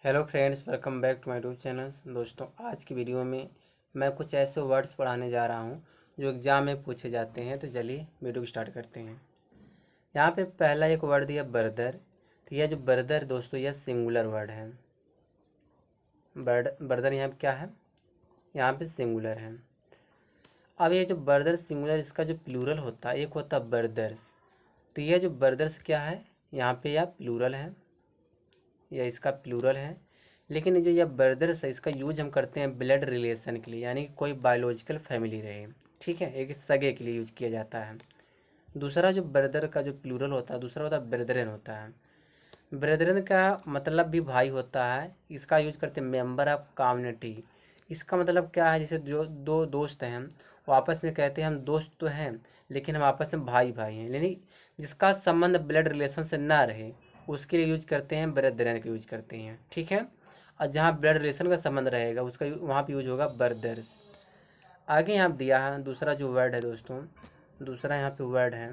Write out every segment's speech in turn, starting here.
Hello friends, welcome back to my YouTube channel. दोस्तों, आज की वीडियो में मैं कुछ ऐसे वर्ड्स पढ़ाने जा रहा हूं जो एग्ज़ाम में पूछे जाते हैं। तो चलिए वीडियो को स्टार्ट करते हैं। यहाँ पे पहला एक वर्ड दिया ब्रदर। तो यह जो ब्रदर दोस्तों, यह सिंगुलर वर्ड है। ब्रदर यहाँ पे क्या है? यहाँ पे सिंगुलर है। अब ये जो ब्रदर सिंगुलर, इसका जो प्लूरल होता है, एक होता है ब्रदर्स। तो यह जो ब्रदर्स क्या है, यहाँ पे यह प्लूरल है, यह इसका प्लूरल है। लेकिन जो यह ब्रदर्स है, इसका यूज हम करते हैं ब्लड रिलेशन के लिए, यानी कि कोई बायोलॉजिकल फैमिली रहे। ठीक है, एक सगे के लिए यूज किया जाता है। दूसरा जो ब्रदर का जो प्लूरल होता है, दूसरा होता है ब्रदरन होता है। ब्रदरन का मतलब भी भाई होता है। इसका यूज करते हैं मेंबर ऑफ कम्युनिटी। इसका मतलब क्या है, जैसे जो दो दोस्त हैं वो आपस में कहते हैं हम दोस्त तो हैं लेकिन हम आपस में भाई भाई हैं, यानी जिसका संबंध ब्लड रिलेशन से ना रहे उसके लिए यूज करते हैं ब्रदरन का यूज करते हैं। ठीक है, और जहाँ ब्लड रिलेशन का संबंध रहेगा उसका वहाँ पे यूज होगा ब्रदर्स। आगे यहाँ पे दिया है दूसरा जो वर्ड है दोस्तों, दूसरा यहाँ पे वर्ड है,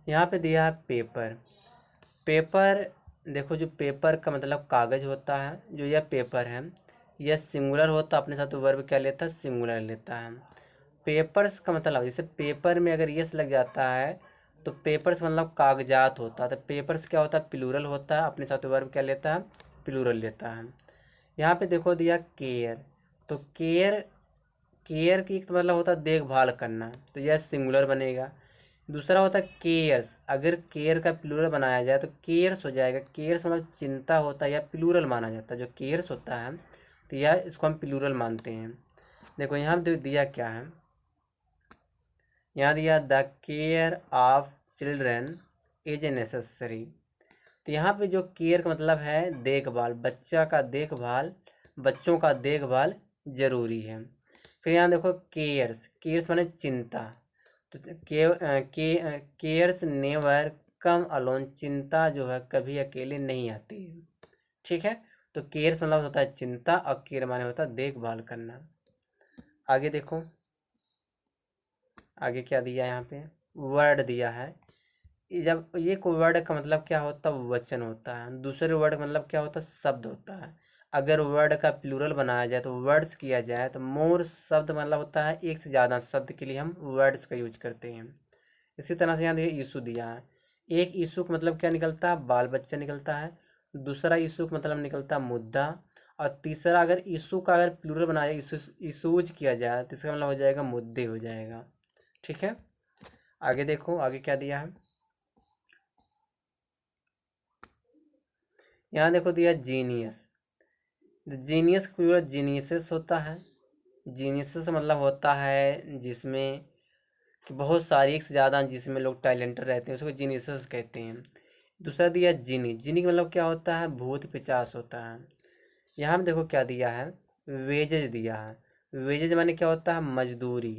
यहाँ पे दिया है पेपर। पेपर, देखो जो पेपर का मतलब कागज होता है, जो यह पेपर है यह सिंगुलर होता है, अपने साथ वर्ब क्या लेता है, सिंगुलर लेता है। पेपर्स का मतलब, जैसे पेपर में अगर यस लग जाता है तो पेपर्स मतलब कागजात होता है। तो पेपर्स क्या होता है, प्लूरल होता है, अपने साथ वर्ब क्या लेता है, प्लूरल लेता है। यहाँ पे देखो दिया केयर। तो केयर, केयर की एक मतलब होता है देखभाल करना, तो यह सिंगुलर बनेगा। दूसरा होता है केयर्स। अगर केयर का प्लूरल बनाया जाए तो केयर्स हो जाएगा। केयर्स मतलब चिंता होता है या प्लूरल माना जाता है। जो केयर्स होता है तो यह इसको हम प्लूरल मानते हैं। देखो यहाँ दिया क्या है, यहाँ दिया the care of children is a necessary. तो यहाँ पे जो केयर का मतलब है देखभाल, बच्चा का देखभाल, बच्चों का देखभाल जरूरी है। फिर यहाँ देखो केयर्स, केयर्स माने चिंता। तो केयर्स नेवर कम अलोन, चिंता जो है कभी अकेले नहीं आती है। ठीक है, तो केयर्स मतलब होता है चिंता और केयर माने होता है देखभाल करना। आगे देखो, आगे क्या दिया यहाँ पे, वर्ड दिया है। जब एक वर्ड का मतलब क्या होता है, वचन होता है। दूसरे वर्ड का मतलब क्या होता है, शब्द होता है। अगर वर्ड का प्लूरल बनाया जाए तो वर्ड्स किया जाए तो मोर शब्द मतलब होता है एक से ज़्यादा शब्द के लिए हम वर्ड्स का यूज करते हैं। इसी तरह से यहाँ देखिए इशू दिया है। एक इशू का मतलब क्या निकलता है, बाल बच्चा निकलता है। दूसरा इशू का मतलब निकलता है मुद्दा। और तीसरा अगर इशू का अगर प्लूरल बनाया, इशूज किया जाए तो इसका मतलब हो जाएगा मुद्दे हो जाएगा। ठीक है, आगे देखो आगे क्या दिया है। यहाँ देखो दिया जीनियस। जीनियस का प्लूरल जीनियसेस होता है। जीनियसेस मतलब होता है जिसमें कि बहुत सारी, एक से ज़्यादा जिसमें लोग टैलेंटेड रहते हैं उसको जीनियसेस कहते हैं। दूसरा दिया जिनी। जिनी का मतलब क्या होता है, भूत पिचास होता है। यहाँ पे देखो क्या दिया है, वेजेज दिया है। वेजेज माने क्या होता है, मजदूरी।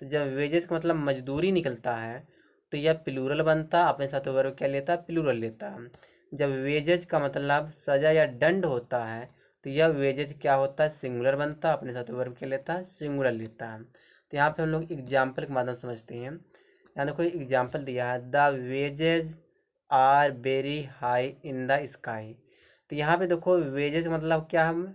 तो जब वेजेज का मतलब मजदूरी निकलता है तो यह प्लूरल बनता है, अपने साथ वर्ब क्या लेता है, प्लूरल लेता है। जब वेजेज का मतलब सजा या दंड होता है तो यह वेजेज क्या होता है, सिंगुलर बनता है, अपने साथ वर्ब क्या लेता है, सिंगुलर लेता है। तो यहाँ पे हम लोग एग्जाम्पल के माध्यम से समझते हैं। यहाँ देखो एग्जाम्पल दिया है, the wages are very high in the sky. तो यहाँ पे देखो वेजेस मतलब क्या, हम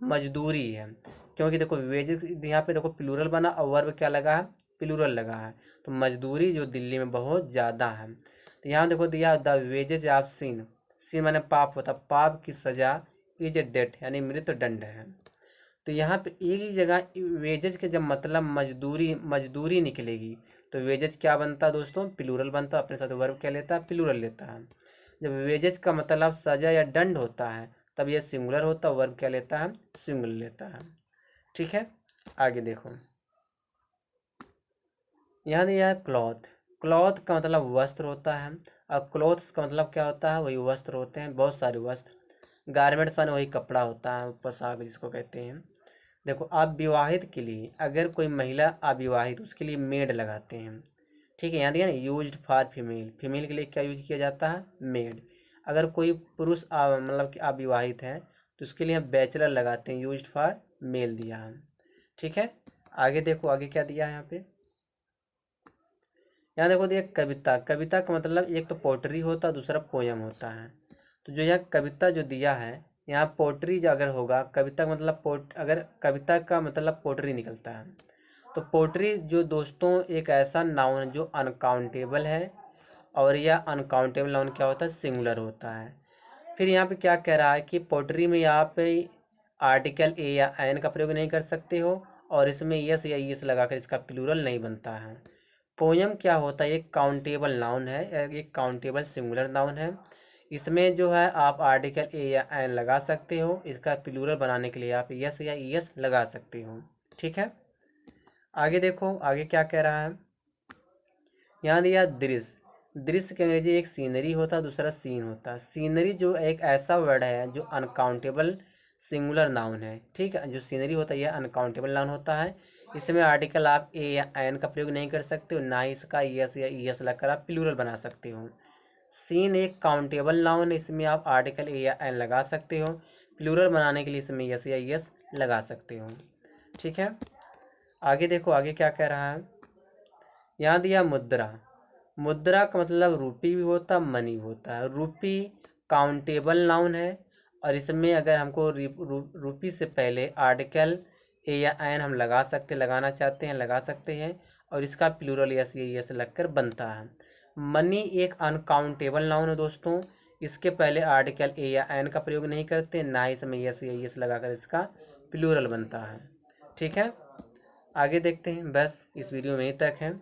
मजदूरी है। क्योंकि देखो वेजेस यहाँ पे देखो प्लूरल बना और वर्ब क्या लगा है, प्लूरल लगा है। तो मजदूरी जो दिल्ली में बहुत ज़्यादा है। तो यहाँ देखो दिया the wages of sin. Sin माने पाप होता, पाप की सजा इज ए डेथ यानी मृत्यु दंड है। तो यहाँ पे एक ही जगह वेजेज के जब मतलब मजदूरी, मजदूरी निकलेगी तो वेजेज क्या बनता है दोस्तों, प्लूरल बनता है, अपने साथ वर्ब क्या लेता है, प्लूरल लेता है। जब वेजेज का मतलब सजा या दंड होता है तब यह सिंगुलर होता है, वर्ब क्या लेता है, सिंगुलर लेता है। ठीक है, आगे देखो, यहाँ दिया है क्लॉथ। क्लॉथ का मतलब वस्त्र होता है, और क्लॉथ्स का मतलब क्या होता है, वही वस्त्र होते हैं, बहुत सारे वस्त्र। गारमेंट्स माने वही कपड़ा होता है, पोशाक जिसको कहते हैं। देखो अविवाहित के लिए, अगर कोई महिला अविवाहित, उसके लिए मेड लगाते हैं। ठीक है, यहाँ दिया ना यूज्ड फॉर फीमेल, फीमेल के लिए क्या यूज किया जाता है, मेड। अगर कोई पुरुष मतलब कि अविवाहित है तो उसके लिए बैचलर लगाते हैं, यूज्ड फॉर मेल दिया है। ठीक है, आगे देखो आगे क्या दिया है यहाँ पे। यहाँ देखो दिया कविता। कविता का मतलब एक तो पोट्री होता है, दूसरा पोयम होता है। तो जो यह कविता जो दिया है, यहाँ पोट्री जो अगर होगा, कविता का मतलब अगर कविता का मतलब पोट्री निकलता है, तो पोट्री जो दोस्तों एक ऐसा नाउन है जो अनकाउंटेबल है, और यह अनकाउंटेबल नाउन क्या होता है, सिंगुलर होता है। फिर यहाँ पे क्या कह रहा है कि पोट्री में यहाँ पे आर्टिकल ए या एन का प्रयोग नहीं कर सकते हो, और इसमें यस या यस लगाकर इसका प्लूरल नहीं बनता है। पोयम क्या होता है, एक काउंटेबल नाउन है, एक काउंटेबल सिंगुलर नाउन है। इसमें जो है आप आर्टिकल ए या एन लगा सकते हो, इसका प्लूरल बनाने के लिए आप यस या यस लगा सकते हो। ठीक है, आगे देखो आगे क्या कह रहा है। यहाँ दिया दृश्य। दृश्य की अंग्रेजी एक सीनरी होता है, दूसरा सीन होता है। सीनरी जो एक ऐसा वर्ड है जो अनकाउंटेबल सिंगुलर नाउन है। ठीक है, जो सीनरी होता है यह अनकाउंटेबल नाउन होता है। इसमें आर्टिकल आप ए या एन का प्रयोग नहीं कर सकते हो, ना ही इसका यस या ईएस लगकर आप प्लूरल बना सकते हो। सीन एक काउंटेबल नाउन है, इसमें आप आर्टिकल ए या एन लगा सकते हो, प्लूरल बनाने के लिए इसमें यस या ईएस लगा सकते हो। ठीक है, आगे देखो आगे क्या कह रहा है। यहाँ दिया मुद्रा। मुद्रा का मतलब रूपी भी होता है, मनी भी होता है। रूपी काउंटेबल नाउन है, और इसमें अगर हमको रूपी से पहले आर्टिकल ए या एन हम लगाना चाहते हैं लगा सकते हैं, और इसका प्लूरल यस या यस लगकर बनता है। मनी एक अनकाउंटेबल नाउन है दोस्तों, इसके पहले आर्टिकल ए या एन का प्रयोग नहीं करते, ना ही इसमें यस या यस लगाकर इसका प्लूरल बनता है। ठीक है, आगे देखते हैं। बस इस वीडियो में यहीं तक है।